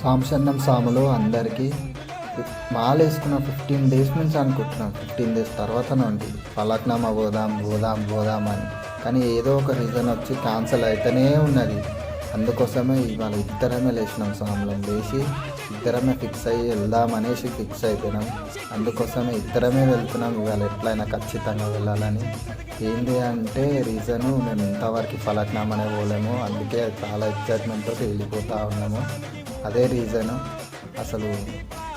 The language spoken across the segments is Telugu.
సాంసన్నం సాములు అందరికీ మాల వేసుకున్న 15 డేస్ నుంచి అనుకుంటున్నాం. 15 డేస్ తర్వాత నుండి ఫలక్నామా పోదాం పోదాం పోదాం అని, కానీ ఏదో ఒక రీజన్ వచ్చి క్యాన్సిల్ అయితేనే ఉన్నది. అందుకోసమే ఇవాళ ఇద్దరమే లేచినాం. సాములం లేచి ఇద్దరమే ఫిక్స్ అయ్యి వెళ్దామనేసి ఫిక్స్ అయిపోయినాం. అందుకోసమే ఇద్దరమే వెళ్తున్నాం ఇవాళ, ఎట్లయినా ఖచ్చితంగా వెళ్ళాలని. ఏంటి అంటే రీజను, మేము ఇంతవరకు ఫలక్నామానే పోలేము, అందుకే చాలా ఎక్సైట్మెంట్తో వెళ్ళిపోతూ ఉన్నాము. అదే రీజను. అసలు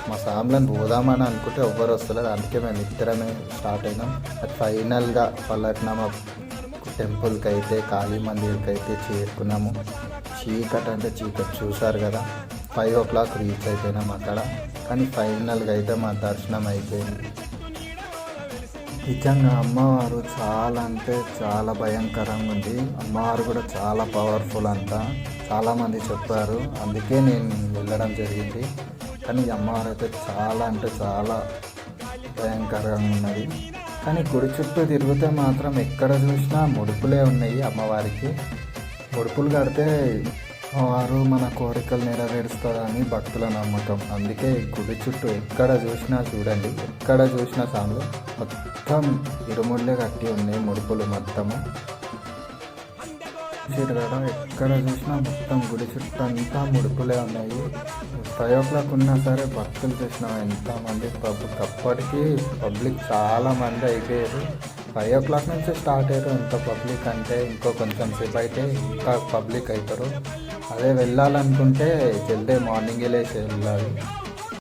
మా సామ్లను పోదామని అనుకుంటే ఎవ్వరు వస్తలేదు, అందుకే మేము ఇద్దరమే స్టార్ట్ అయినాం. అది ఫైనల్గా ఫలక్నామా టెంపుల్కి అయితే, కాళీ మందిర్కి అయితే చేరుకున్నాము. చీకటి అంటే చీకటి చూసారు కదా, 5 o'clock రీచ్ అయిపోయినాం అక్కడ. కానీ ఫైనల్గా అయితే మా దర్శనం అయిపోయింది. నిజంగా అమ్మవారు చాలా అంటే చాలా భయంకరంగా ఉంది. అమ్మవారు కూడా చాలా పవర్ఫుల్ అంట, చాలామంది చెప్పారు. అందుకే నేను వెళ్ళడం జరిగింది. కానీ అమ్మవారు అయితే చాలా అంటే చాలా భయంకరంగా ఉన్నది. కానీ గుడి చుట్టూ తిరిగితే మాత్రం ఎక్కడ చూసినా ముడుపులే ఉన్నాయి. అమ్మవారికి ముడుపులు కడితే అమ్మవారు మన కోరికలు నెరవేరుస్తుందని భక్తుల నమ్మకం. అందుకే గుడి చుట్టూ ఎక్కడ చూసినా చూడండి, ఎక్కడ చూసినా సాంగ్లు మొత్తం ఇరుముళ్ళే కట్టి ఉన్నాయి, ముడుపులు మొత్తము. తిరగడం ఎక్కడ చూసినా మొత్తం గుడి చుట్టూ అంతా ముడుపులే ఉన్నాయి. 5 o'clock ఉన్నా సరే భక్తులు చూసినా ఎంతమంది అప్పటికి పబ్లిక్ చాలా మంది అయిపోయారు. 5 o'clock నుంచి స్టార్ట్ అయ్యారు. ఎంత పబ్లిక్ అంటే ఇంకో కొంచెం సేపు అయితే ఇంకా పబ్లిక్ అవుతారు. అదే వెళ్ళాలనుకుంటే జల్దీ మార్నింగే లేచి వెళ్ళాలి.